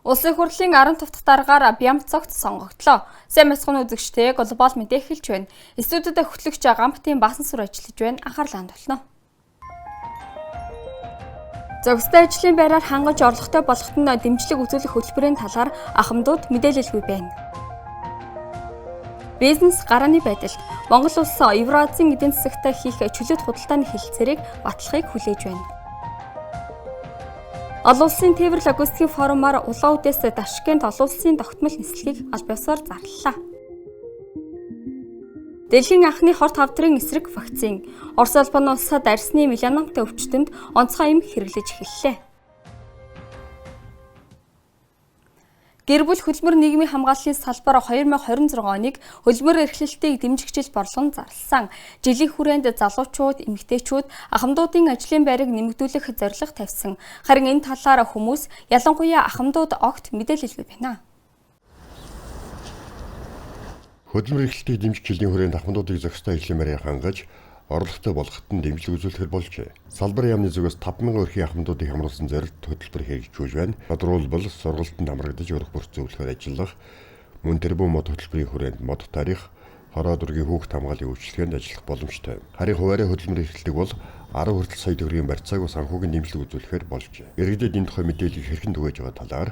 Улсын хурлын 15 дахь даргаар Бямб цогт сонгогдлоо. Сайн мэцхан үзэгчтэй глобал мэдээ хэлж байна. Студиуд хөтлөгч Гамбтын баасан сур ажиллаж байна. Анхаарлаа хандуулна. Зохистой ажлын байраар хангаж орлоготой болоход нь дэмжлэг үзүүлэх хөтөлбөрийн талаар ахмадууд мэдээлэлгүй байна. Бизнес гарааны байдалд Монгол улс Евразийн эдийн засагтай хийх чөлөөт худалдааны хэлэлцээрийг батлахыг хүлээж байна. Олон улсын тээвэр логистикийн форумаар улаан үдээс Ташкент олон улсын тогтмол нислэгийг аль биесээр зарлалаа. Дэлхийн анхны хорт хавдрын эсрэг вакцин Орос улбаны улсад арсны меланомтой өвчтөнд онцгой эм хэрэглэж эхэллээ. Гэр бүл хөдөлмөр нийгмийн хамгааллын салбар 2026 оныг хөдөлмөр эрхлэлтийг дэмжигчил борлон зарласан. Жилийн хүрээнд залуучууд, эмэгтэйчүүд ахмадуудын ажлын байрыг нэмэгдүүлэх зорилго тавьсан. Харин энэ талаар хүмүүс ялангуяа ахмадууд огт мэдээлэлгүй байна. Хөдөлмөр эрхлэлтийг дэмжих жилийн хүрээнд ахмадуудыг зохистой ажлын байрыг хангаж орлоготой болгоход нь дэмжлэг үзүүлэхээр болжээ. Салбар яамны зүгээс 5,000 өрхийн ахмадуудыг хамруулсан зорилт хөтөлбөр хэрэгжүүлж байна. Тодорхойлбол сургалтанд хамрагдаж урах бүрт зөвлөхөөр ажиллах, мөн тэрбум мод хөтөлбөрийн хүрээнд мод тарих, хороо дургийн хүүхд хамгааллын үйлчилгээнд ажиллах боломжтой. Харин хуваарай хөдөлмөр эрхлэлтийг бол 10 хүртэл сая төгрөгийн барьцаагүй санхүүгийн дэмжлэг үзүүлэхээр болжээ. Иргэдэд энэ тухай мэдээлэл хэрхэн түгээж байгаа талаар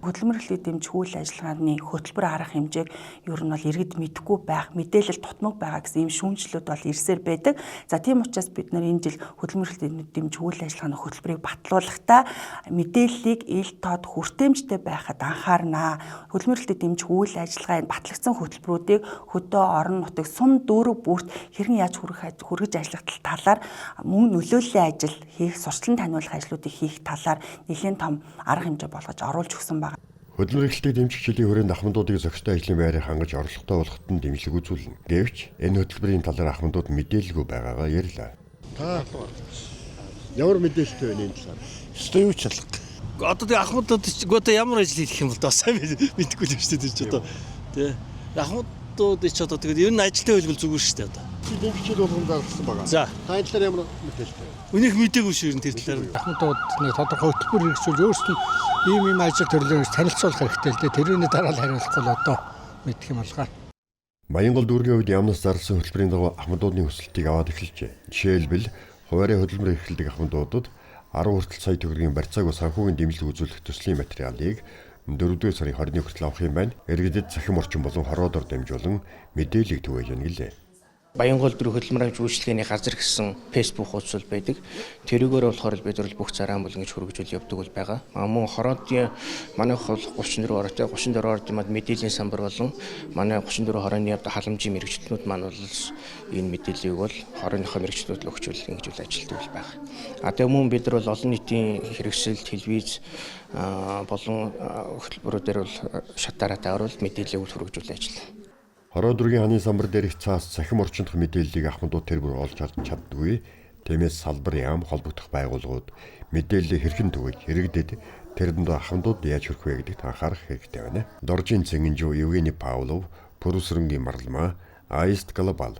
хөдөлмөр эрхлэлийг дэмжих үйл ажиллагааны хөтөлбөр арга хэмжээг ер нь бол иргэд мэдэхгүй байх, мэдээлэл тутмаг байгаа гэсэн ийм шүүмжлүүд бол ирсээр байдаг. За тийм учраас бид нар энэ жил хөдөлмөр эрхлэлийг дэмжих үйл ажиллагааны хөтөлбөрийг батлуулахдаа мэдээллийг ил тод хүртээмжтэй байхад анхаарнаа. Хөдөлмөр эрхлэлийг дэмжих үйл ажиллагаанд батлагдсан хөтөлбөрүүдийг хөдөө орон нутаг сум дүүрэг бүрт хэрхэн яаж хүргэж ажиллах талаар мөн нөлөөллийн ажил хийх, сурчлан таниулах ажлуудыг хийх талаар нэлээд том арга хэмжээ болгож оруулж өгсөн байна. Хөдөлмөр эрхлэлтийг дэмжих жилийн хүрээнд ахмадуудыг зохистой ажлын байрыг хангаж орлоготой болгоход нь дэмжлэг үзүүлнэ. Гэвч энэ хөтөлбөрийн талаар ахмадууд мэдээлэлгүй байгаагаа ярьлаа. Та ямар мэдээлэлтэй байна энэ талаар? Өстой юу ч алга. Одоо тэг ахмадууд гоо ямар ажил хийх юм бол доо сайн мэдэхгүй юм шүү дээ ч одоо. Тэ. Ахмадууд ч одоо тэгээд ер нь ажилтаа хэлбэл зүгээр шүү дээ одоо. Дэмжлэг болгоно гаргасан байгаа. За. Та энэ талаар ямар мэдээлэлтэй? Үнийг мэдээгүй шүү ер нь тэр талаар. Ахмадууд нэг тодорхой хөтөлбөр хэрэгжүүл өөрсдөө ийм ажил төрлөөр танилцуулах хэрэгтэй л дээ. Тэрний дараа л хариулахгүй л одоо мэдэх юм болгаа. Баянгол дүүргийн үед яамнаас зарласан хөтөлбөрийн дагуу ахмадуудын өсөлтийг аваад эхэлжээ. Жишээлбэл хуваарай хөдөлмөр эрхлэлдэг ахмадуудад 10 хүртэл сая төгрөгийн барьцаагүй санхүүгийн дэмжлэг үзүүлэх төслийн материалыг 4-р сарын 21 хүртэл авах юм байна. Иргэдэд цахим орчин болон хороодоор дамжуулан мэдээлэл түгээж яана гэлээ. Баянгол дөрөв хөдөлмөрийн үйлчлэгээний газар гэсэн фэйсбુક хуудас байдаг. Тэрүүгээр болохоор бид бол бүх зарим бол ингэж хөргөжүүл явдаг бол байгаа. Мөн хороодын манайх бол 34 ороотой 34 ороод мэдээллийн самбар болон манай 34 хорооны явдаг халамжийн мэрэгчлэнүүд маань бол энэ мэдээллийг бол хорооныхоо мэрэгчлүүд өгчүүл ингэж үйл ажилладаг бол байгаа. Тэгээ мөн бид нар бол олон нийтийн хэрэгсэл телевиз болон хөтөлбөрүүдээр бол шатаараа тааруул мэдээллийг хөргөжүүл ажиллана. Хороо дүүргийн ханы самбар дээрх цаас цахим орчиндх мэдээллийг ахмадууд тэр бүр олж харж чаддгүй. Тиймээс салбар яам холбогдох байгууллагууд мэдээллийг хэрхэн түгэж иргэдэд тэрэнд ахмадууд яаж хүрэх вэ гэдэгт анхаарах хэрэгтэй байна. Доржийн цэнгэнжүү Евгений Павлов, Пүрүсрэнгийн марлмаа, Аист Глобал.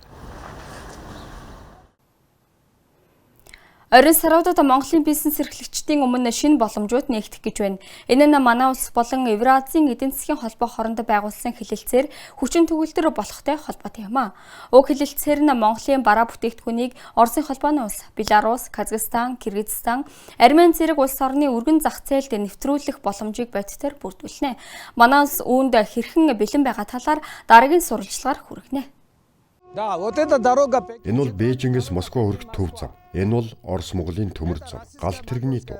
Орон саруудад Монголын бизнес эрхлэгчдийн өмнө шинэ боломжууд нээгдэх гэж байна. Энэ нь манай улс болон Евразийн эдийн засгийн холбоо хоорондоо байгуулсан хэлэлцээр хүчин төгөлдөр болохтой холбоотой юм а. Уг хэлэлцээр нь Монголын бараа бүтээгдэхүүнийг Оросын холбооны улс, Беларусь, Казахстан, Кыргызстан, Армени зэрэг улс орны өргөн зах зээлд нэвтрүүлэх боломжийг бодитоор бүрдүүлнэ. Манай улс үүнд хэрхэн бэлэн байгаа талаар дараагийн сурвалжлагаар хүргэнэ. Энэ бол Бээжингээс Москва хүрэх төв зам. Энэ бол Орос Монголын төмөр зам. Галт тэрэгний төв.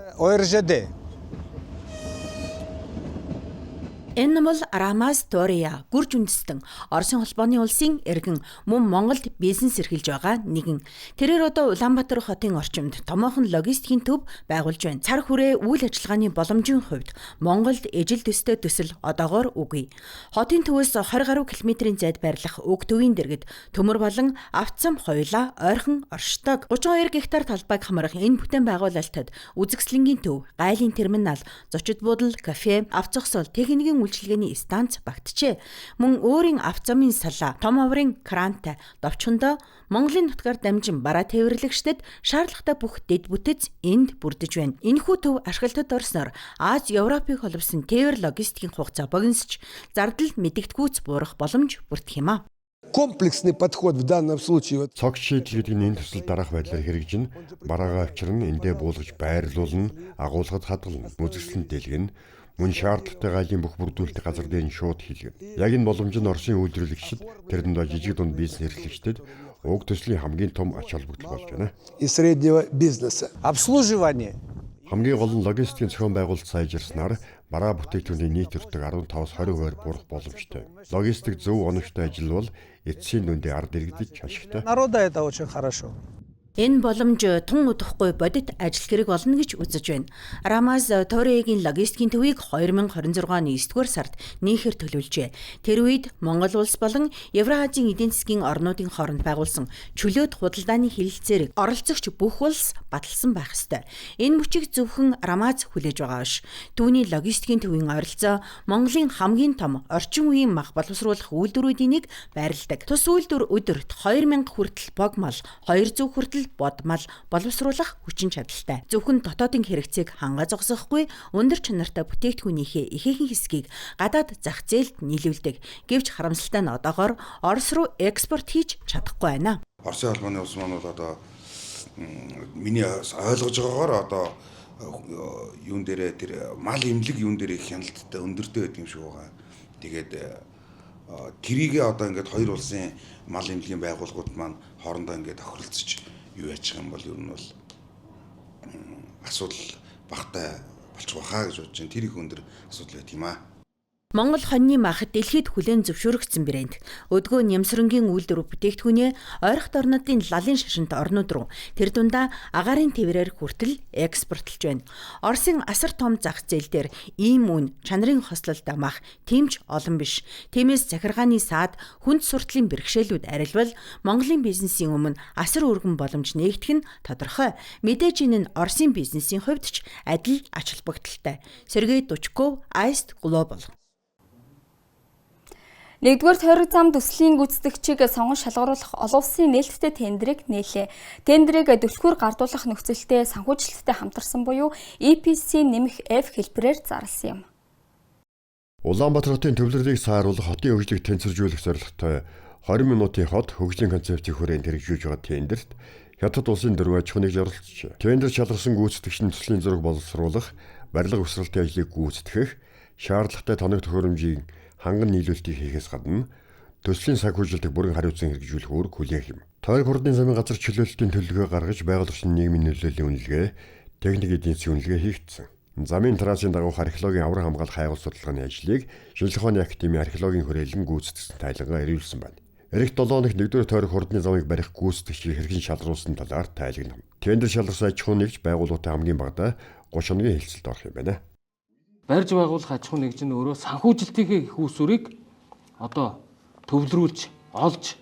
Энэ бол Рамаз Тория гүрж үндэстэн Оросын холбооны улсын иргэн мөн Монголд бизнес эрхэлж байгаа нэгэн. Тэрээр одоо Улаанбаатар хотын орчимд томоохон логистикийн төв байгуулж байна. Цар хүрээ үйл ажиллагааны боломжийн хувьд Монголд ижил төстэй төсөл одоогоор үгүй. Хотын төвөөс 20 гаруй километрийн зайд байрлах уг төвийн дэргэд төмөр болон автцам хоёулаа ойрхон оршдог. 32 гектар талбайг хамрах энэ бүтээн байгуулалтад үзэсгэлэнгийн төв, гайлын терминал, зочид буудал, кафе, авц зогсоол, техникийн үйлчилгээний станц багтжээ. Мөн өөрийн авто замын салаа, том аврын крантай довчхондоо Монголын нутгаар дамжин бараа тээвэрлэгчдэд шаардлагатай бүх дэд бүтэц энд бүрдэж байна. Энэхүү төв ашиглалтад орсноор Аз, Европыг холбосон тээвэр логистикийн хугацаа богиносч зардал мэдэгдэхүйц буурах боломж бүрдэх юм а. Комплексный подход в данном случае. Цогц шийдэл гэдэг нь энэ төсөл дараах байдлаар хэрэгжин, бараагаа авчирн, эндээ буулгаж байрлуулна, агуулгад хадгална, үзэсгэлэнт дэлгэн, мөн шаардлагатай гайлын бүх бүрдүүлэлт газар дээр нь шууд хийлгэнэ. Яг энэ боломж нь Оросын үйлдвэрлэгчид, тэр дундаа жижиг дунд бизнес эрхлэгчдэд уг төслийн хамгийн том ач холбогдол болж байна. И среднего бизнеса. Обслуживание. Хамгийн гол нь логистикийн зохион байгуулалт сайжирснаар бараа бүтээгдэхүүний нийт өртөг 15-20% бурах боломжтой. Логистик зөв оновчтой ажил бол эцсийн дүндээ ард иргэдэж ашигтай. Народа это очень хорошо. Энэ боломж тун удахгүй бодит ажил хэрэг болно гэж үзэж байна. Рамаз Торегийн логистикийн төвийг 2026 оны 9-р сард нээхээр төлөвлөжээ. Тэр үед Монгол улс болон Евразийн эдийн засгийн орнуудын хооронд байгуулсан чөлөөт худалдааны хэлэлцээр оролцогч бүх улс баталсан байх ёстой. Энэ мөчийг зөвхөн Рамаз хүлээж байгаа биш. Түүний логистикийн төвийн ойролцоо Монголын хамгийн том орчин үеийн мах боловсруулах үйлдвэрүүдийн нэг байрладаг. Тус үйлдвэр өдөрт 2000 хүртэл богмал, 200 хүртэл бодмал боловсруулах хүчин чадалтай. Зөвхөн дотоодын хэрэгцээг хангаа зогсохгүй өндөр чанартай бүтээгдэхүүнийхээ ихээхэн хэсгийг гадаад зах зээлд нийлүүлдэг. Гэвч харамсалтай нь одоогоор Орос руу экспорт хийж чадахгүй байна. Оросын албаны улс маань бол одоо миний ойлгож байгаагаар одоо юун дээрээ тэр мал эмнэлэг юун дээр их хяналттай өндөртэй байдаг юм шиг байгаа. Тэгээд тэрийгээ одоо ингээд хоёр улсын мал эмнэлгийн байгууллагууд маань хоорондоо ингээд тохиролцож юу яачих юм бол ер нь бол асуудал багтай болчих واخаа гэж бодож байна. Тэр их өндөр асуудал байт юм аа. Монгол хоньны мах дэлхийд хүлээн зөвшөөрөгдсөн брэнд. Өдгөө нямсрангийн үйлдвэр бүтээгдэхүүнээ ойрхон орнуудын лалын шашинт орнууд руу тэр дундаа агаарын тээврээр хүртэл экспортлж байна. Оросын асар том зах зээл дээр ийм үн чанарын хослолтой мах тэмч олон биш. Тиймээс захиргааны саад хүнд суртлын бэрхшээлүүд арилвал Монголын бизнесийн өмнө асар өргөн боломж нээгдэх нь тодорхой. Мэдээж энэ нь Оросын бизнесийн хувьд ч адил ач холбогдолтой. Сергей Дучков, Iced Global. Нэгдүгээр тойрог зам төслийн гүйцэтгэгчийг сонгон шалгаруулах олон улсын нээлттэй тендрийг нээлээ. Тендрийг дэлгүүр гардуулах нөхцөлтэй санхүүжилттэй хамтарсан буюу EPC нэмэх F хэлбэрээр зарласан юм. Улаанбаатар хотын төвлөрлийг сааруулах хотын хөгжлийг тэнцвэржүүлэх зорилготой 20 минутын хот хөгжлийн концепцийн хүрээнд хэрэгжүүлж байгаа тендерт хятад улсын 4 аж ахуй нэгж оролцжээ. Тендер шалгасан гүйцэтгэгч нь төслийн зураг боловсруулах, барилга өсрэлтийн ажлыг гүйцэтгэх, шаардлагатай тоног төхөөрөмжийн ханган нийлүүлэлтийг хийхээс гадна төслийн санхүүжилтийг бүрэн хариуцсан хэрэгжүүлэх үүрэг хүлээх юм. Тойрог хурдны замын газар чөлөөлөлтийн төлөвлөгөө гаргаж байгууллагын нийгмийн нөлөөллийн үнэлгээ, техник эдийн засгийн үнэлгээ хийгдсэн. Замын трасын дагуух археологийн аврах хамгаалах хайгуул судалгааны ажлыг Шинжлэх ухааны академийн археологийн хүрээлэн гүйцэтгэсэн тайлангаа ирүүлсэн байна. Эх 7 хоног 1-р тойрог хурдны замыг барих гүйцэтгэгчийг хэрхэн шалгаруулсан талаар тайлгнав. Тендер шалгасан аж ахуй нэгж байгууллагатай хамгийн багадаа 30 хоногийн хэлцэлд орох юм байна. Барьж байгуулах аж ахуй нэгж нь өөрөө санхүүжилтийн их усүрийг одоо төвлөрүүлж, олж,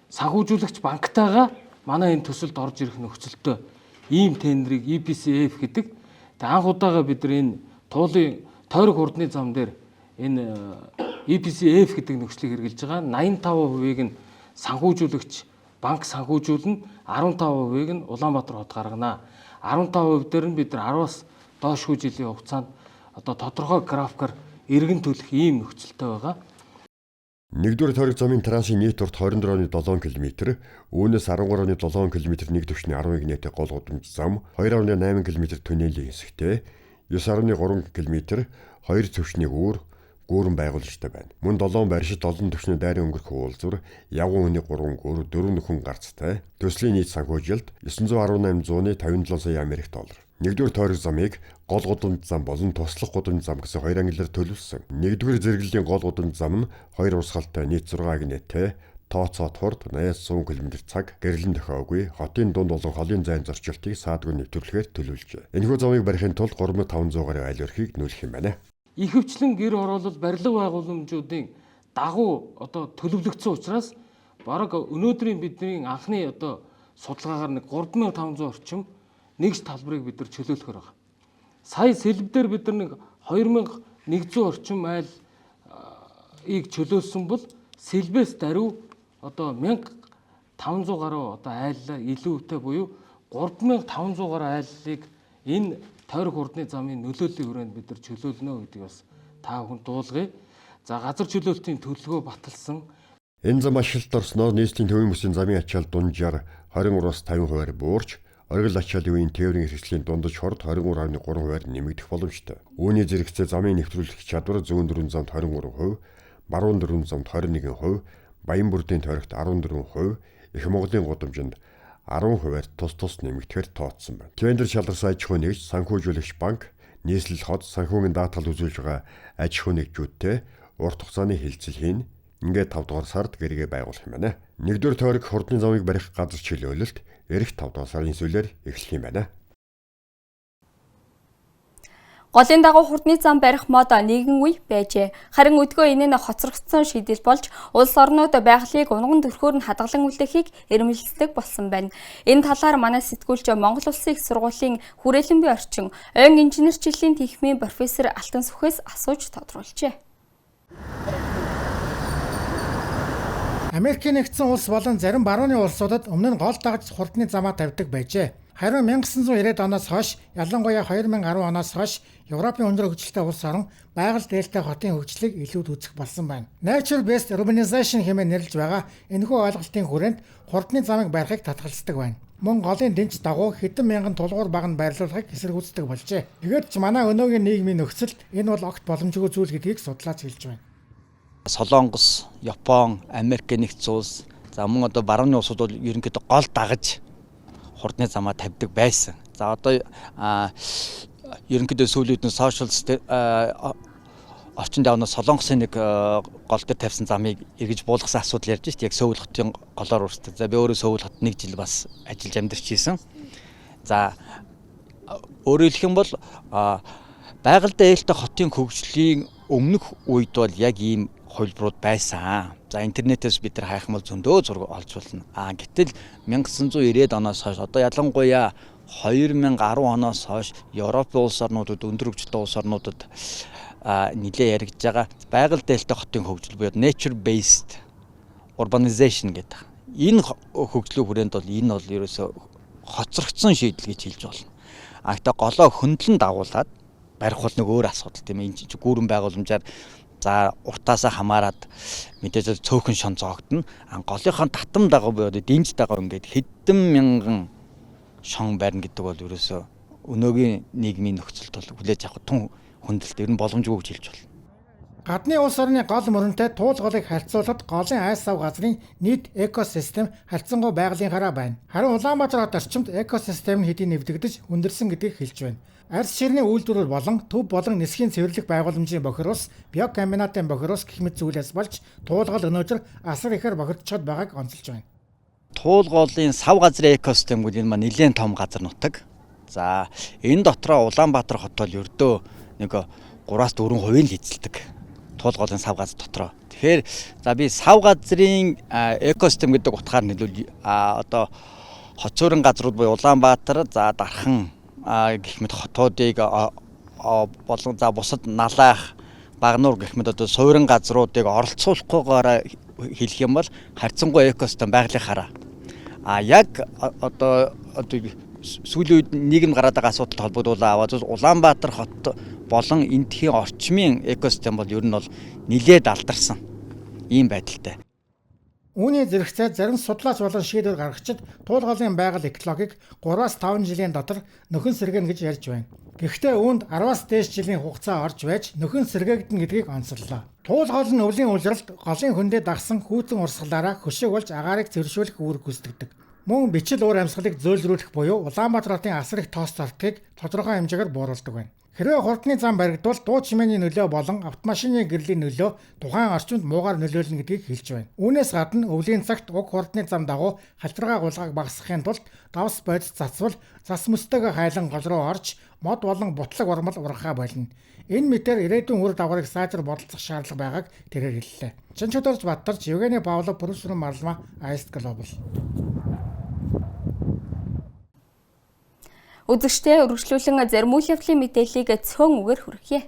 санхүүжүүлэгч банктайгаа манай энэ төсөлд орж ирэх нөхцөлтөө ийм тендерийг EPCF гэдэг. Тэгээ анх удаага бид нар энэ туулын тойрог хурдны зам дээр энэ EPCF гэдэг нөхцөлийг хэрэгжилж байгаа. 85%-ийг нь санхүүжүүлэгч банк санхүүжүүлнэ, 15%-ийг нь Улаанбаатар хот гаргана. 15% дээр нь бид нар 10-аас доошгүй жилийн хугацаанд одоо тодорхой графикаар эргэн төлөх ийм нөхцөлтэй байгаа. 1-р тойрог замын трасын нийт урт 24.7 км, үүнээс 13.7 км нэг түвшний 11 нийтээ гол гудамж зам, 2.8 км туннелийн хэсэгтэй, 9.3 км 2 түвшний гүүрэн байгууламжтай байна. Мөн 7 барьшид олон түвшний дайрын өнгөрөх уулзвар, явган хүний 3 гүүр, 4 нөхөн гарцтай, төслийн нийт санхүүжилт 918,157 сая Америк доллар. 1-р тойрог замыг гол гудамж зам болон туслах гудамж зам гэсэн хоёр ангиллаар төлөвлөсөн. 1-р зэрэглэлийн гол гудамж зам нь 2 урсгалтай нийт 6 гинэтэй, тооцоод хурд 80-100 км цаг гэрлэн тохиогүй хотын дунд болон холын зайн зорчилтыг саадгүй нэвтрүүлэхээр төлөвлөжээ. Энэхүү замыг барихын тулд 3500 гаруй айл өрхийг нүүлэх юм байна. Ихэвчлэн гэр хороолол барилга байгууламжуудын дагуу одоо төлөвлөгдсөн учраас бараг өнөөдрийн бидний анхны одоо судалгаагаар нэг 3500 орчим нэгж талбарыг бид нар чөлөөлөхөр байгаа. Сая сэлб дээр бид нар нэг 2100 орчим айл чөлөөлсөн бол сэлбээс даруй одоо 1500 гаруй одоо айллаа илүүтэй буюу 3500 гаруй айллыг энэ тойрог хурдны замын нөлөөллийн хүрээнд бид нар чөлөөлнө гэдгийг бас та бүхэнд дуулгая. За газар чөлөөлтийн төлөвлөгөө баталсан. Энэ зам ашиглалт орсноор нийслэлийн төвийн бүсийн замын ачаал дунджаар 23-аас 50% буурч, оргил ачаалын үеийн тээврийн хэрэгслийн дундаж хорд 23.3% нэмэгдэх боломжтой. Үүний зэрэгцээ замын нэвтрүүлэх чадвар зүүн дөрвөн замд 23%, баруун дөрвөн замд 21%, Баян бүрдийн тойрогт 14%, Их Монголын гудамжинд 10%-аар тус нэмэгдэхээр тооцсон байна. Тендер шалгарсан аж ахуй нэгж, санхүүжүүлэгч банк, нийслэл хот, санхүүгийн даатгал үзүүлж байгаа аж ахуй нэгжүүдтэй урт хугацааны хилцэл хийн. Ингээд 5 дугаар сард гэргээ байгуулах юм байна. 1-р тойрог хурдны замыг барих газар чөлөөлөлт эх 5 дугаар сарын сүүлээр эхлэх юм байна. Голын дагуу хурдны зам барих мод нэгэн үе байжээ. Харин өдгөө энэ нь хоцрогдсон шийдэл болж улс орнууд байгалыг унган төрхөөр нь хадгалан үлдэхийг эрмэлздэг болсон байна. Энэ талаар манай сэтгүүлч Монгол Улсын их сургуулийн хүрээлэн бие орчин ойн инженерчлэлийн техникийн профессор Алтан Сүхээс асууж тодруулжээ. Америкийн нэгдсэн улс болон зарим барууны улсуудад өмнө нь гол дагаж хурдны замаа тавьдаг байжээ. Харин 1990 оноос хойш, ялангуяа 2010 оноос хойш Европын өндөр хөгжилтэй улс орон байгаль дээлтэй хотын хөгжлийг илүүд үзэх болсон байна. Nature Based Urbanization хэмээн нэрлэж байгаа энэхүү ойлголтын хүрээнд хурдны замыг барихыг татгалздаг байна. Мөн голын дэнч дагуу хэдэн мянган тулгуур баг нь байрлуулахыг эсэргүүцдэг болжээ. Тэгээд ч манай өнөөгийн нийгмийн нөхцөлд энэ бол огт боломжгүй зүйл гэдгийг судлаач хэлж байна. Солонгос, Япон, Америкийн нэгдсэн улс, за мөн одоо барууны улсууд бол ерөнхийдөө гол дагаж хурдны замаа тавьдаг байсан. За одоо ерөнхийдөө сүүлийн үед сошиал орчинд явна Солонгосын нэг гол дээр тавьсан замыг эргэж буулгасан асуудал ярьж шít. Яг Сөүл хотын голоор урсдаг. За би өөрөө Сөүл хот 1 жил бас ажиллаж амьдарч ийсэн. За өөрөөр хэлэх юм бол байгаль дээлтэй хотын хөгжлийн өмнөх үед бол яг ийм хувилбарууд байсан. За интернетээс бид нар хайх мал зөндөө зураг олж болно. Гэтэл 1990 оноос хойш одоо ялангуяа 2010 оноос хойш Европын улс орнуудад өндөр хөгжилтэй улс орнуудад нэлээд яригдж байгаа байгаль дээлтэй хотын хөгжил буюу nature based urbanization гэдэг. Энэ хөгжлийн хүрээнд бол энэ бол ерөөсөө хоцрогдсон шийдэл гэж хэлж болно. Гэхдээ голоо хөндлөн дагуулад барих бол нэг өөр асуудал тийм ээ. Энэ гүүрэн байгууламжаар за уртаасаа хамаарад мэдээж цөөхөн шон зоогдно. Голынхон татам дагуу буюу дэнж дагуу ингээд хэдэн мянган шон барина гэдэг бол ерөөсөө өнөөгийн нийгмийн нөхцөлд бол хүлээж авах тун хөндлөлт ер нь боломжгүй гэж хэлж байна. Гадны улс орны гол мөрөнтэй туул голыг харьцуулахад голын айс сав газрын нийт экосистем харьцангуй байгалийнхаараа байна. Харин Улаанбаатар хот орчимд экосистем нь хэдийн нэвдэгдэж хүндэрсэн гэдгийг хэлж байна. Арьс ширний үйлдвэрлэл болон төв болон нисхийн цэвэрлэх байгууламжийн бохирос, биокомбинатын бохирос гэх мэт зүйлээс болж туулгал өнөөдөр асар ихээр бохирдчод байгааг онцолж байна. Туулгалын сав газрын экосистем гэдэг нь маань нэлээд том газар нутаг. За энэ дотроо Улаанбаатар хот бол ердөө нэг 3-4% нь л эзэлдэг. Туулгалын сав газар дотроо. Тэгэхээр за би сав газрын экосистем гэдэг утгаар нийлүүл одоо хот цөөрөн газрууд буюу Улаанбаатар, за Дархан гэх мэт хотуудыг болон за бусад налаах, Багнуур гэх мэт одоо суурин газруудыг оролцуулахгүйгээр хэлэх юм бол харьцангуй экосистем байгалийнхаараа. Яг одоо сүүлийн үед нийгэм гараад байгаа асуудалтай холбогдуулаад аваад Улаанбаатар хот болон энтхийн орчмын экосистем бол ер нь бол нэлээд алдарсан ийм байдалтай. Үүний зэрэгцээ зарим судлаач болон шийдвэр гаргагчид туулгалын байгаль экологийг 3-5 жилийн дотор нөхөн сэргэнэ гэж ярьж байна. Гэхдээ үүнд 10-аас дээш жилийн хугацаа орж байж нөхөн сэргээгдэнэ гэдгийг онцоллоо. Туулгал нь өвлийн улиралд голын хөндөд дагсан хүүтэн урсгалаараа хөшиг болж агаарыг цэвэршүүлэх үүрэг гүйцэтгэдэг. Мөн бичил уур амьсгалыг зөөлрүүлэх буюу Улаанбаатар хотын асар их тоос тартгийг тодорхой хэмжээгээр бууруулдаг байна. Хэрвээ хурдны зам баригдвал дуу чимээний нөлөө болон автомашины гэрлийн нөлөө тухайн орчинд муугар нөлөөлнө гэдгийг хэлж байна. Үүнээс гадна өвлийн цагт уг хурдны зам дагуу халдваргаа гулгааг багасгахын тулд давс бодис цацвал цас мөстэйг хайлан гол руу орж мод болон бутлаг урмал ургахаа болно. Энэ мэтэр ирээдүйн үр дагаврыг сайжир бодолцох шаардлага байгааг тэрээр хэллээ. Чанчуудорж Баттарч, Евгений Павлов, Пүрүсрэн Марлма, Аист Глобал. Үзэгчдээ үргэлжлүүлэн зарим үйл явдлын мэдээллийг цөөн үгээр хүргье.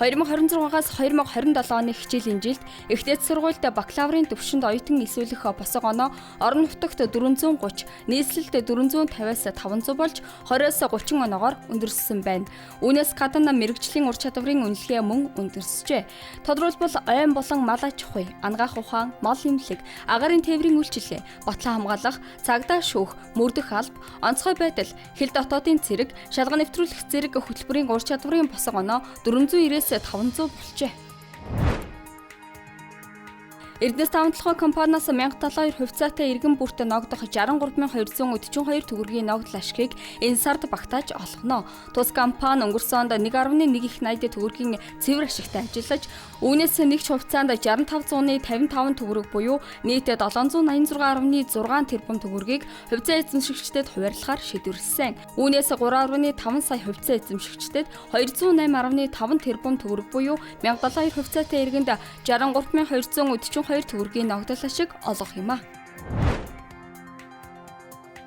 2026-аас 2027 оны хичээлийн жилд эхлээд сургуульд бакалаврын төвшөнд оюутан нийслүүлэх босго оноо орон нутагт 430, нийслэлд 450-аас 500 болж 20-оос 30 оноогоор өндөрсөн байна. Үүнээс гадна мэрэгжлийн ур чадварын үнэлгээ мөн өндөрсөжээ. Тодорхойлбол ойн болон мал аж ахуй, ангаах ухаан, мал эмнэлэг, агарын тээврийн үйлчилгээ, батлан хамгаалах, цагдаа шүүх, мөрдөх алба, онцгой байдал, хил дотоодын цэрэг, шалган нэвтрүүлэх зэрэг хөтөлбөрийн ур чадварын босго оноо 490-ээс 500 болжээ. Эрдэнэс тавталгын компаниас 1072 хувьцаатай иргэн бүрт ногдох 63242 төгрөгийн ногдол ашгийг энэ сард багтааж олгоно. Тус компани өнгөрсөн онд 1.1 их 80 төгрөгийн цэвэр ашигтай ажиллаж, үүнээс нэгж хувьцаанд 6555 төгрөг буюу нийт 786.6 тэрбум төгрөгийг хувьцаа эзэмшигчдэд хуваарлахаар шийдвэрлсэн. Үүнээс 3.5 сая хувьцаа эзэмшигчдэд 208.5 тэрбум төгрөг буюу 1072 хувьцаатай иргэнд 63242 төгрөгийн ногдол ашиг олгох юм а.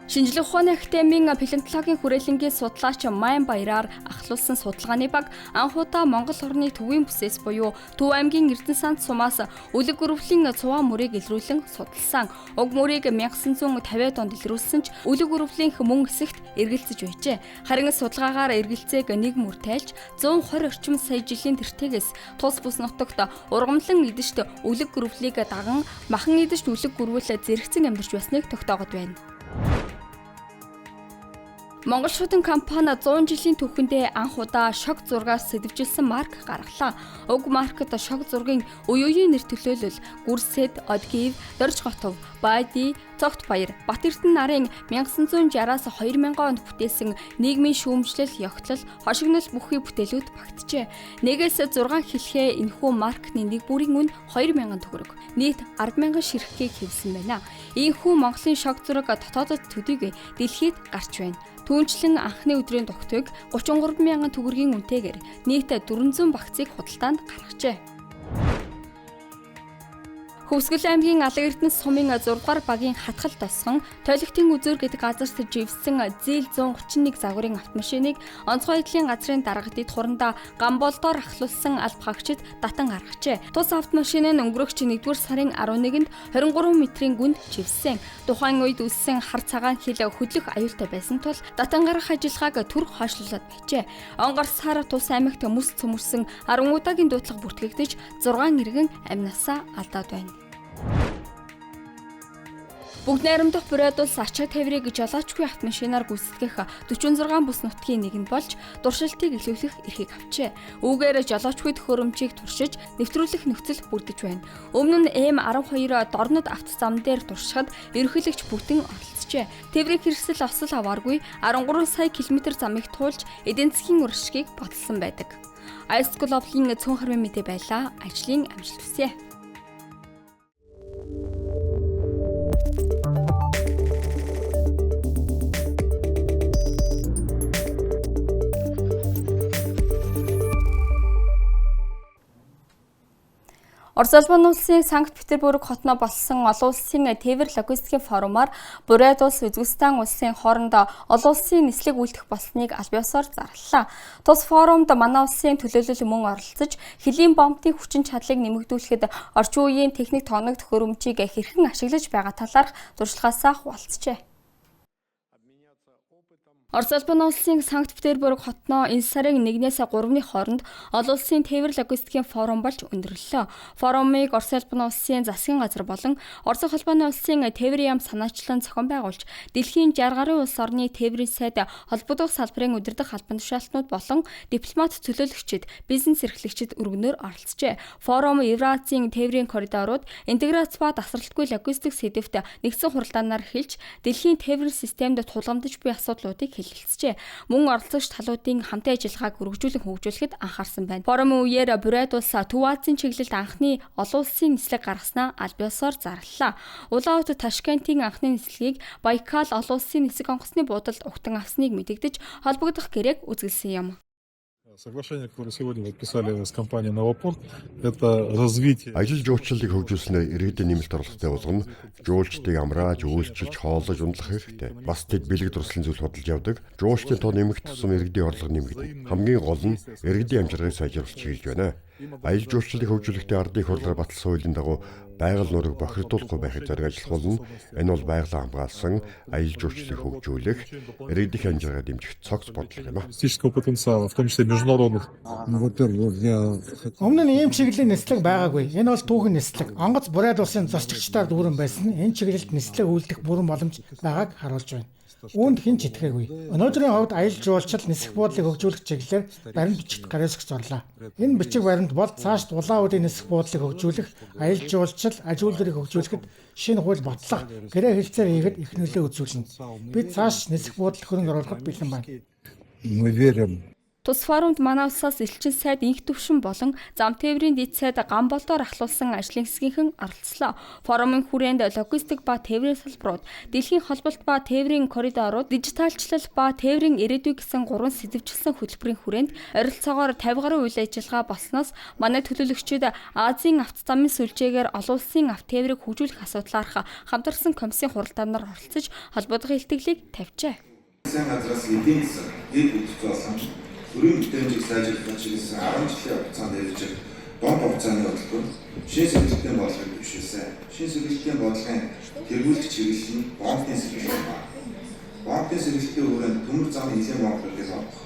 Шинжлэх ухааны академийн палеонтологийн хүрээлэнгийн судлаач Майн Баяраар ахлуулсан судалгааны баг анхудаа Монгол орны төвийн бүсээс буюу Төв аймгийн Эрдэнэ санд сумаас үлэг өрөвлийн цуваа мөрийг илрүүлэн судалсан. Уг мөрийг 1950-ад онд илрүүлсэн ч үлэг өрөвлийн мөн хэсэгт эргэлзэж байжээ. Харин судалгаагаар эргэлзээг нэг мөр тайлж 120 орчим сая жилийн тэртегээс тус бүс нутагт ургамлан идэж үлэг өрөвлийг даган махан идэж үлэг өрвөл зэрэгцэн амьдарч байсныг тогтоогод байна. Монгол шуудан компани 100 жилийн түүхэндээ анх удаа шог зургаас сэдвжилсэн марк гаргалаа. Уг маркт шог зургийн үе үеийн нэр төлөөлөл, Гүрсэд, Одгив, Дорж готов, Бади, Цогт баяр, Бат Эрдэнэ нарын 1960-аас 2000 онд бүтээсэн нийгмийн шүүмжлэл, ёгтлол, хошигнол бүхий бүтээлүүд багтжээ. Нэгээс 6 хэлхээ энэхүү маркны нэг бүрийн үн 2000 төгрөг. Нийт 10,000 ширхгийг хэвсэн байна. Ийхүү Монголын шог зураг дотоодод төдийгүй дэлхийд гарч байна. Түүнчлэн анхны өдрийн тогтвыг 33,000 төгрөгийн үнэтэйгээр нийт 400 багцыг худалдаанд гаргажээ. Хөвсгөл аймгийн Алан Эрдэнэс сумын 6 дугаар багийн хатгал тосгон тойлогтын үзүүр гэдэг газарт живсэн зээл 131 загварын автомашиныг онцгой эдлийн газрын дарга дэд хурандаа гамболдоор ахлуулсан алба хаагчид татан гаргажээ. Тус автомашин нь өнгөрөгч 1-р сарын 11-нд 23 метрийн гүнд живсэн. Тухайн үед үссэн хар цагаан хил хөдлөх аюултай байсан тул татан гаргах ажиллагааг түр хойшлуулад байжээ. Онгор сар тус аймагт мөс цөмөрсөн 10 удаагийн дуудлага бүртгэгдэж 6 иргэн амнасаа алдаад байна. Бүгд найрамдах бурайдуулс ачаа тээврийг жолоочгүй автомашинаар гүйцэтгэх 46 бүс нутгийн нэг нь болж туршилтыг илүүлэх эрхийг авчээ. Үүгээр жолоочгүй төхөөрөмжийг туршиж нэвтрүүлэх нөхцөл бүрдэж байна. Өмнө нь М12 дорнод автозам дээр туршихад ерөнхийлөгч бүтэн оролцжээ. Тээврийн хэрэгсэл осол авааргүй 13 сая км замыг туулж эдийн засгийн уршигыг баталсан байдаг. Ice Global-ийн цөөн хармын мэдээ байлаа. Ажлын амжилт хүсье. Орос улсын Санкт-Петербург хотноо болсон олон улсын тээвэр логистикийн форумаар Бурайд улс, Үзбекистан улсын хоорондоо олон улсын нислэг үйлдэх болсныг аль биесээр зарлалаа. Тус форумд манай улсын төлөөлөл мөн оролцож, хөлийн бомбын хүчин чадлыг нэмэгдүүлэхэд орчин үеийн техник тоног төхөөрөмжийг хэрхэн ашиглаж байгаа талаарх туршлагаасаа хуваалцжээ. Орос улсын Санкт-Петербург хотноо энэ сарын 1-ээс 3-ны хооронд олон улсын тээвэр логистикийн форум болж өндөрлөлөө. Форумыг Орос улсын засгийн газар болон Орос улсын тээврийн яам санаачлан зохион байгуулж, дэлхийн 60 гаруй улс орны тээврийн сайд холбогдох салбарын удирдах албан тушаалтнууд болон дипломат төлөөлөгчид, бизнес эрхлэгчид өргөнөөр оролцжээ. Форум Евразийн тээврийн коридорууд, интеграц ба тасралтгүй логистик сэдвт нэгдсэн хуралдаанаар эхэлж, дэлхийн тээврийн системд тулгамдж буй асуудлуудыг хэлэлцжээ. Мөн оролцогч талуудын хамтын ажиллагааг хөгжүүлэхэд анхаарсан байна. Форумын үеэр Бурайд улс Төв Азийн чиглэлд анхны олон улсын нислэг гаргаснаа аль биесээр зарлалаа. Улаан хот Ташкентийн анхны нислэгийг Байкал олон улсын нисэг онгоцны буудалд угтан авсныг мэдэгдэж холбогдох гэрээг үзүүлсэн юм. Соглашение, которое сегодня подписали с компанией «Новопорт», это развитие. Ажил жуулчлалыг хөгжүүлснээр иргэдийн нэмэлт орлоготой болгоно. Жуулчдыг амрааж, үйлчилж, хооллож ундлах хэрэгтэй. Бас тэд бэлэг дурслын зүйл худалдаж явдаг. Жуулчдын тоо нэмэх тусам иргэдийн орлого нэмэгдэнэ. Хамгийн гол нь иргэдийн амжиргааг сайжруулах чиглэж байна. Ажил жуулчлалыг хөгжүүлэхдээ ардын хурлаар баталсан хуулийн дагуу байгаль нуурыг бохирдуулахгүй байхыг зориг ажиллах болно. Энэ бол байгалаа хамгаалсан ажил жуулчлалыг хөгжүүлэх, иргэдийн амжиргаа дэмжих цогц бодлого юм а. Туристического потенциала, в том числе международных. Өмнө нь ийм чиглэлийн нислэг байгаагүй. Энэ бол түүхэн нислэг. Онгоц бурайд улсын зочдчдаар дүүрэн байсан. Энэ чиглэлд нислэг үйлдэх бүрэн боломж байгааг харуулж байна. Үүнд хэн ч итгээгүй. Өнөөдрийн хувьд аялал жуулчлал нисэх буудлыг хөгжүүлэх чиглэлээр баримт бичигт гараасгч орлоо. Энэ бичиг баримт бол цаашд улаан үдийн нисэх буудлыг хөгжүүлэх, аялал жуулчлал, аж үйлдвэрийг хөгжүүлэхэд шинэ хууль батлах, гэрээ хэлцээр хийхэд их нөлөө үзүүлнэ. Бид цааш нисэх буудал хөрөнгө оруулахад бэлэн байна. Тус форумд манай улсаас элчин сайд инх төвшин болон зам тээврийн дэд сайд ган болдоор ахлуулсан ажлын хэсгийнхэн оролцлоо. Форумын хүрээнд логистик ба тээврийн салбарууд, дэлхийн холболт ба тээврийн коридорууд, дижиталчлал ба тээврийн ирээдүй гэсэн 3 сэдвчилсэн хөтөлбөрийн хүрээнд ойролцоогоор 50 гаруй үйл ажиллагаа болсноос манай төлөөлөгчид Азийн авто замын сүлжээгээр олон улсын авто тээврийг хөгжүүлэх асуудлаарх хамтарсан комиссийн хуралдаанаар оролцож холбоодох илтгэлийг тавьжээ. Сайн газраас эдийн засаг дэд бүтцийн Өрийн бүтээмжийг сайжруулах чиглэсэн 10 жилийн хугацаанд ярьж дунд хугацааны бодлого шинэ сэргэлтийн бодлогыг дэвшүүлсэн. Шинэ сэргэлтийн бодлогын тэргүүлэх чиглэл нь бомбын сэргэлт байна. Бомбын сэргэлтийн хүрээнд төмөр замын эзэн бомбуудыг олох,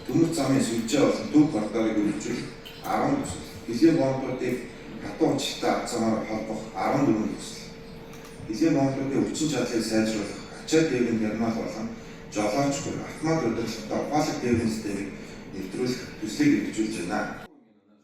төмөр замын сүлжээ болон төв коридорыг үргэлжлүүлэх 10 төсөл, эзэн бомбуудыг хатуу учиртай замаар холбох 14 төсөл, эзэн бомбуудын хүчин чадлыг сайжруулах, ачаа дээгүүр ярмал болон жолоочгүй автомат удирдлагатай ухаалаг тээврийн системийг нэвтрүүлэх төслийг хэрэгжүүлж байна.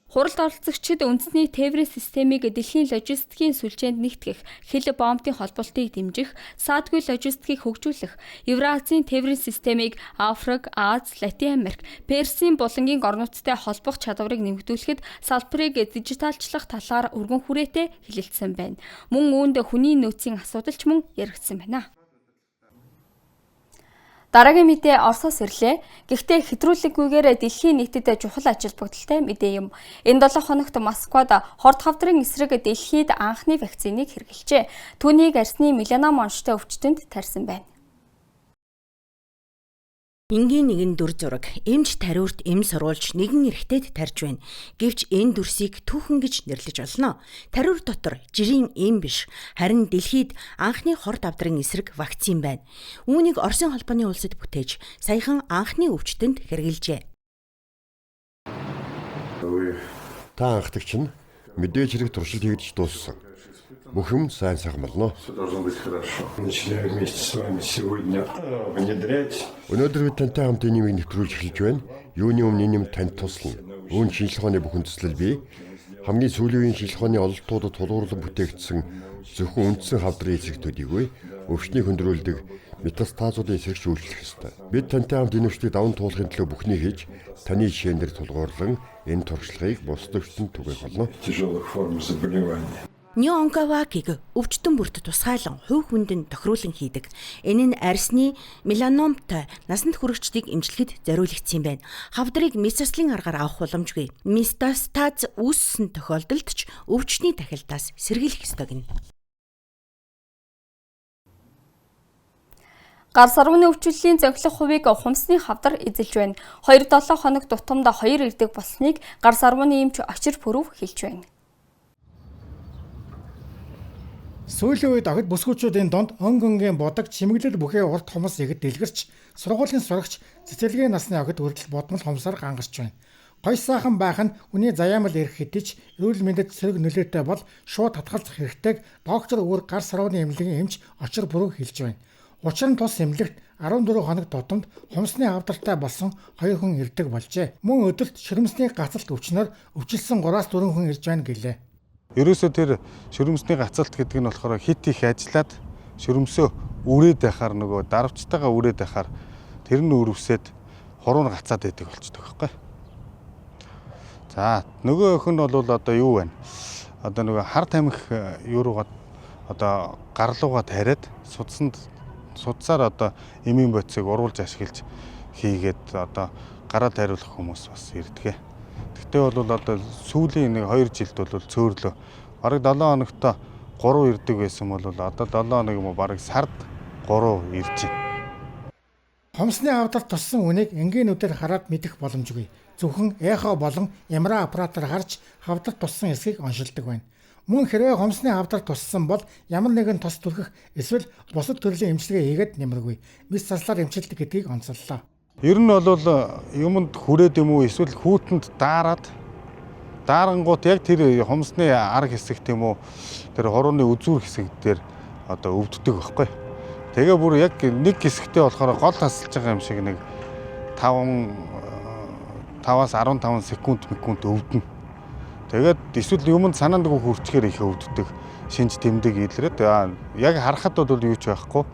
Хуралд оролцогчид үндэсний тээврийн системийг дэлхийн логистикийн сүлжээнд нэгтгэх, хил бомбын холболтыг дэмжих, саадгүй логистикийг хөгжүүлэх, Евразийн тээврийн системийг Африк, Аз, Латин Америк, Персийн булангийн орнуудтай холбох чадварыг нэмэгдүүлэхэд салбарыг дижиталчлах талаар өргөн хүрээтэй хэлэлцсэн байна. Мөн үүнд хүний нөөцийн асуудал ч мөн яригдсан байна. Дараагийн мэдээ Оросоос ирлээ. Гэхдээ хэтрүүлэггүйгээр дэлхийн нийтэд чухал ажил бүгдэлтэй мэдээ юм. Энэ 7 хоногт Москвад хорт хавдрын эсрэг дэлхийд анхны вакциныг хэрэглэжээ. Түүнийг арсны меланом онцтой өвчтөнд тарьсан байна. Энгийн нэгэн дүр зураг эмч тариурт эм сурвалж нэгэн эрэгтэйд тарж байна. Гэвч энэ дүрсийг түүхэн гэж нэрлэж олно. Тариур дотор жирийн эм биш, харин дэлхийд анхны хорт авдрын эсрэг вакцин байна. Үүнийг Оросын холбооны улсад бүтээж саяхан анхны өвчтөнд хэрэглэжээ. Та анхдагч нь мэдээж хэрэг туршилт хийгдэж дууссан. Бүх юм сайн сайхан болно. Өнөөдөр бид тантай хамт энийг нэвтрүүлж эхэлж байна. Юуны өмнө нэм танд туслана. Үүн шинжлэх ухааны бүхэн төслөл бий. Хамгийн сүүлийн үеийн шинжлэх ухааны ололтуудад тулгуурлан бүтээгдсэн зөвхөн үндсэн хавдрын эсрэг төдийгүй өвчнийг хөндрүүлдэг метастазуудын эсрэг үйлчлэх ёстой. Бид тантай хамт энэ өвчнийг даван туулахын төлөө бүхнийг хийж таны жишээн дээр тулгуурлан энэ туршлагыг бусад өвчтөнд түгээх болно. Неонкавакиг өвчтөн бүрт тусгайлан хувь хүндэн тохируулан хийдэг. Энэ нь арсны меланомтой насанд хүрэгчдийг эмчлэхэд зориулагдсан байна. Хавдрыг метастазын аргаар авах боломжгүй. Метастаз үүссэн тохиолдолд ч өвчтний тахилтаас сэргийлэх ёстой гэнэ. Гар сарвны өвчлөлийн зохилох хувийг хумсны хавдар эзэлж байна. 2-7 хоног тутамд 2 ирдэг болсныг гар сарвны эмч очир пүрв хэлж байна. Сүүлийн үед огт бүсгүүчүүдийн донд өнгөнгийн бодог чимэглэл бүхий урт хумс игд дэлгэрч сургуулийн сурагч цэцэрлэгийн насны огт хүртэл бодмол хумсаар гангарч байна. Гой сайхан байх нь үний заяамал ирэх хэдий ч эрүүл мэндэд сөрөг нөлөөтэй бол шууд татгалзах хэрэгтэйг доктор өөр гар сарвны эмнэлгийн эмч очир пүрв хэлж байна. Учир нь тус эмнэлэгт 14 хоног тутамд хумсны хавдартай болсон 2 хүн ирдэг болжээ. Мөн өдөрт ширмсний гацалт өвчнөр өвчлсөн 3-4 хүн ирж байна гэлээ. Ерөөсөө тэр ширмсний гацалт гэдэг нь болохоор хит их ажиллаад ширмсөө үрээд байхаар нөгөө дарвчтайгаа үрээд байхаар тэр нь өрөвсөд хуруур гацаад байдаг болчихдог байхгүй. За нөгөө өхөн нь бол одоо юу вэ? Одоо нөгөө хар тамхи юу руугаа одоо гарлуугаа тариад судсаар одоо эмийн бодисыг уруулж ашиглаж хийгээд одоо гараад хариулах хүмүүс бас ирдэг. Гэхдээ бол одоо сүүлийн нэг 2 жилд бол цөөрлөө. Бараг 7 хоногт 3 ирдэг байсан бол одоо 7 хоног юм уу бараг сард 3 ирж байна. Хомсны авдарт туссан үнийг энгийнүүдээр хараад мэдэх боломжгүй. Зөвхөн эхо болон MRI аппаратаар харж хавдарт туссан эсхийг оншилдог байна. Мөн хэрвээ хомсны хавдарт туссан бол ямар нэгэн тос түлхэх эсвэл бусад төрлийн эмчилгээ хийгээд нэмэргүй. Мис заслаар эмчилдэг гэдгийг онцоллоо. Ер нь бол юмд хүрээд юм уу эсвэл хүүтэнд daarангууд яг тэр хомсны арга хэсэг тийм үү тэр хорооны үзүүр хэсэг дээр одоо өвддөг байхгүй. Тэгээ бүр яг нэг хэсэгтээ болохоор гол тасалж байгаа юм шиг нэг 5-аас 15 секунд өвдөнө. Тэгээд эсвэл юмд санаандгүй хүрчгээр их өвддөг. Шинж тэмдэг илрээд яг харахад бол юу ч байхгүй.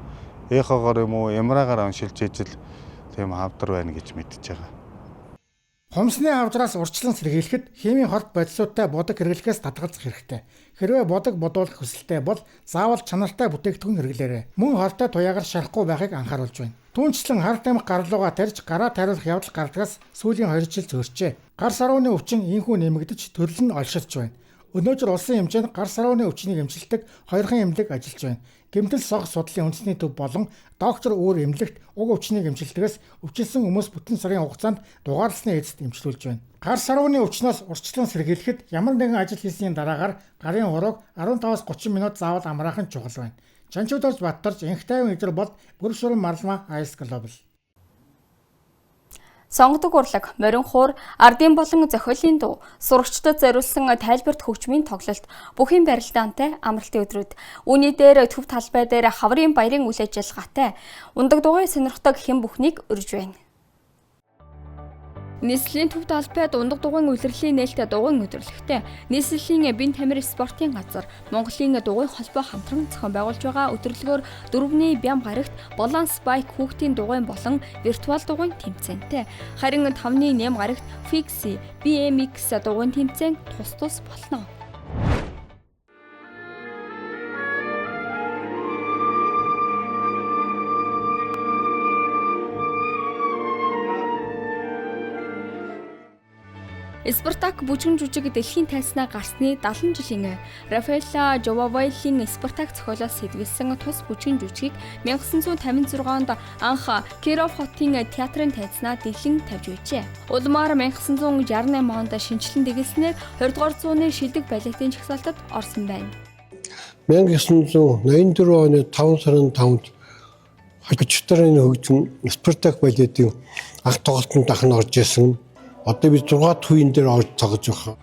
Эхогоор юм уу MRI-гаар оншилж ижил тийм хавдар байна гэж мэдчихэж байгаа. Хомсны хавдраас урьдчилан сэргийлэхэд химийн хорт бодисуудтай бодог хэрэглэхээс татгалзах хэрэгтэй. Хэрвээ бодог бодуулах хүсэлтэй бол заавал чанартай бүтээгдэхүүн хэрэглээрэй. Мөн хортой туяагаар шарахгүй байхыг анхааруулж байна. Түүнчлэн хар тамхи гарлуугаа тарьж гараа тариулах явдал гардагаас сүүлийн 2 жил зөрчээ. Гар сарууны өвчин инхүү нэмэгдэж төрөл нь олширч байна. Өнөөдөр улсын хэмжээнд гар сарууны өвчнийг эмчилдэг 2 эмнэлэг ажиллаж байна. Гэмтэл сог судлалын үндэсний төв болон доктор өөр эмнэлэгт уг өвчнийг эмчилдэгээс өвчилсэн хүмүүс бүтэн сарын хугацаанд дугаарласны эцэст эмчилүүлж байна. Гар сарууны өвчнөөс урьдчилан сэргийлэхэд ямар нэгэн ажил хийсний дараагаар гарын урууг 15-аас 30 минут заавал амраах нь чухал байна. Чанчуудаарч Баттарч Энх тайван эдэр бол бүр шуран марлма Ice Global. Сонгодог урлаг, морин хуур, ардын болон зохиолын дуу, сурагчдад зориулсан тайлбарт хөгжмийн тоглолт, бүхийн барилдаантай амралтын өдрүүд. Үүний дээр төв талбай дээр хаврын баярын үйл ажиллагаатай ундаг дугуй сонирхдаг хэн бүхнийг урьж байна. Нийслэлийн төв талбайд ундаг дугуйн улирлын нээлттэй дугуйн өдөрлөгтэй нийслэлийн бие тамир спортын газар Монголын дугуйн холбоо хамтран зохион байгуулж байгаа өдөрлөгөөр 4-ний бям гарагт баланс байк хүүхдийн дугуйн болон виртуал дугуйн тэмцээнтэй. Харин 5-ны нэм гарагт Fixie BMX дугуйн тэмцээн тус болно. Спартак бүжгэн жүжиг дэлхийн тайзнаа гарсны 70 жилийн Рафаэлла Жовавайлын Спартак зохиолоос сэтгүүлсэн тус бүжгэн жүжигийг 1956 онд анх Киров хотын театрын тайзнаа дэлгэн тавьж байжээ. Улмаар 1968 онд шинжилэн дэглэснээр 20 дугаар зууны шилдэг балетын жагсаалтад орсон байна. 1984 оны 5 сарын 5-нд хожигчдын хөгжим Спартак балетын анх тоглолтод дахин орж исэн. Одоо би 6 төвийн дээр орж тоглож байгаа.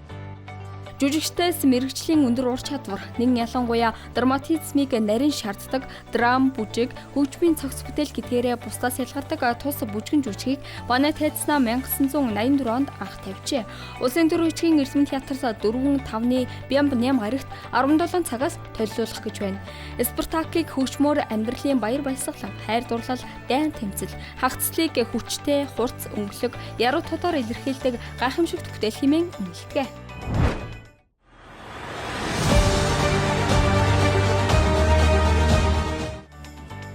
Жүжигчдээс мэрэгжлийн өндөр ур чадвар, нэгэн ялангуяа драматизмыг нарийн шаарддаг драм, бүжиг, хөгжмийн цогц бүтээл гэдгээрээ бусдаас ялгардаг тус бүжгэн жүжигийг Банай тайзнаа 1984 онд анх тавьжээ. Улсын төрийн Эрдэмтэн театрт 4-5-ны бямб нэм гарагт 17 цагаас төлөвлөх гэж байна. Спартакийг хөгжмөөр амьдралын баяр баясгалан, хайр дурлал, дайн тэмцэл, хагцлыг хүчтэй, хурц, өнгөлөг, яруу тодор илэрхийлдэг гайхамшигт бүтээл хэмээн үнэлдэг.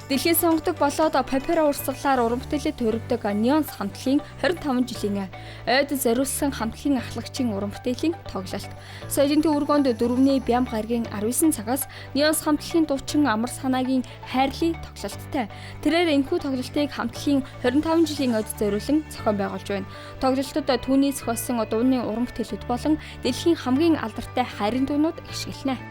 Дэлхийн сонгодог болоод папера урсгалаар уран бүтээлээ төрөвдөг Ньонс хамтлагийн 25 жилийн ойд зориулсан хамтлагийн ахлагчийн уран бүтээлийн тоглолт. Соёлын төвөргөнд 4-ний бям гарагийн 19 цагаас Ньонс хамтлагийн дуучин амар санаагийн хайрлын тоглолттой. Тэрээр энэхүү тоглолтыг хамтлагийн 25 жилийн ойд зориулан зохион байгуулж байна. Тоглолтод түүний зохиосон дууны уран бүтээлүүд болон дэлхийн хамгийн алдартай хайрын дуунууд ашиглана.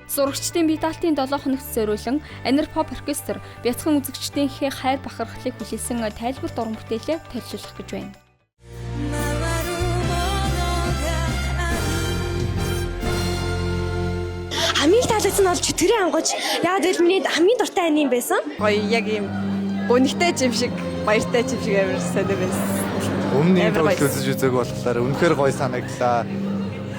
Сурагчдын бие даалтын 7 хоногт зориулан Анир Pop оркестр бяцхан үзэгчдийнхээ хайр бахархлыг хүлээсэн тайлбарт уран бүтээлээ төлөвлөх гэж байна. Хамгийн таалагдсан нь бол чөтгөрийн ангууч. Яагаад гэвэл миний хамгийн дуртай ань юм байсан. Гоё яг юм өнөгтэй юм шиг, баяртай юм шиг амар сонио байсан. Өмнө нь тоглолт үзэж үзээгүй болохоор үнэхээр гоё санагдлаа.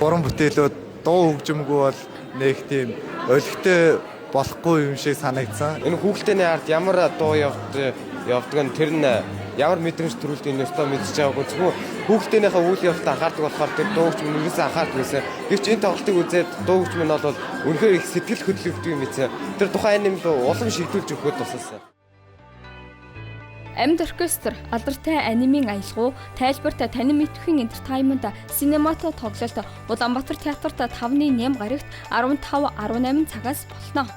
Уран бүтээлүүд дуу хөгжимгүй бол нэг тийм өлегтэй болохгүй юм шиг санагдсан. Энэ хүүхдийн арт ямар дуу явдаг нь тэр нь ямар мэдрэмж төрүүлдэг нь өстой мэдчихэж байгаагүй. Зөвхөн хүүхдийнхээ үйл явдлаа анхаардаг болохоор тэр дуу хөгжим нь юусэн анхаардаг байсан. Гэвч энэ тоглолтыг үзээд дуу хөгжим нь бол үнэхээр их сэтгэл хөдлөлтөй юм ийцээ. Тэр тухайн юм улам шийдүүлж өгөхөд тусалсан. Амьд оркестр, алдартай анимын аялгау, тайлбарт танин мэдхийн entertainment, синемато тоглолт Улаанбаатар театрт 5-8 гарагт 15-18 цагаас болно.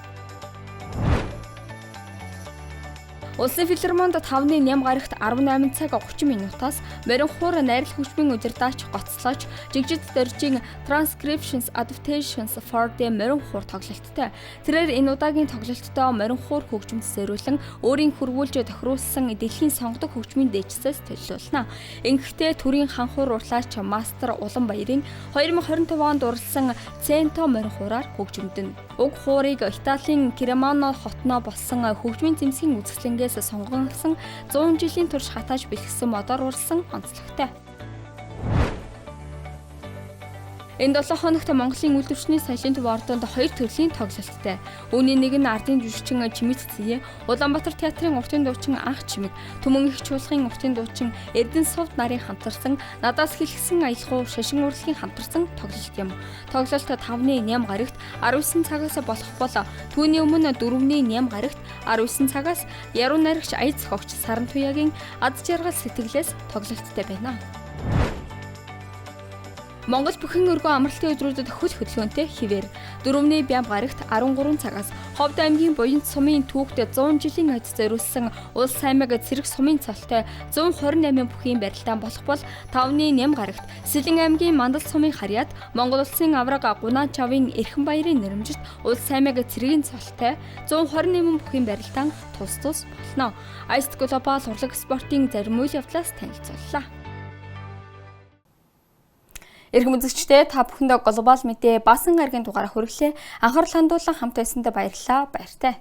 Улсын филармонд 5-8 гарагт 18 цаг 30 минутаас Моринхуур найрал хөгжмийн удирдаач гоцлооч жигжид дөржийн Transcriptions Adaptations for the Моринхуур тоглолттой. Тэрээр энэ удаагийн тоглолттой Моринхуур хөгжмөд зориулан өөрийн хөрвүүлж тохируулсан дэлхийн сонгодог хөгжмийн дээжсээс төлөвлөнө. Ингэхдээ төрийн ханхуур урлаач Мастер Уланбаярын 2025 онд дурлсан Центо Моринхуураар хөгжмөдөн. Уг хуурыг Италийн Кремано хотноо болсон хөгжмийн зэмсгийн үзэсгэлэнгээс сонгогдсон 100 жилийн турш хатааж бэлгсэн модоор урсан онцлогтой. Энэ 7 хоногт Монголын үйлдвэрчний соёлын төв ордонд 2 төрлийн тоглолттой. Үүний нэг нь ардын жүжигчин Чимэт Цэе, Улаанбаатар театрын уртын дуучин Анх Чимэг, Төмөн их чуулгын уртын дуучин Эрдэнэ Сувд нарын хамтарсан Надаас хэлсэн аялгау шашин урлагийн хамтарсан тоглолт юм. Тоглолт 5-8 гарагт 19 цагаас болох бол түүний өмнө 4-8 гарагт 19 цагаас яруу найрагч Аяз зохиогч Саран Туяагийн ад жаргал сэтгэлээс тоглолттой байна. Монгол бүхэн өргөн амралтын өдрүүдэд хөл хөдөлгөөнтэй хിവэр 4-ний бям гарагт 13 цагаас Ховд аймгийн Буянт сумын түүхт 100 жилийн ад зориулсан улс аймаг цэрэг сумын цолтой 128 бүхийн барилдаан болох бол 5-8 гарагт Сэлэн аймгийн Мандал сумын харьяат Монгол улсын авраг Гунаа Чавын Эрхэн баярын нэрмжит улс аймаг цэрэгийн цолтой 128 бүхийн барилдаан тус болно. Ice Global урлаг спортын зарим үйл явдлаас танилцууллаа. Иргэн үзэгчдээ та бүхэндээ глобал мэдээ баасан гарагийн дугаараа хүргэлээ. Анхаарал хандуулан хамт байсанд баярлалаа. Баяртай.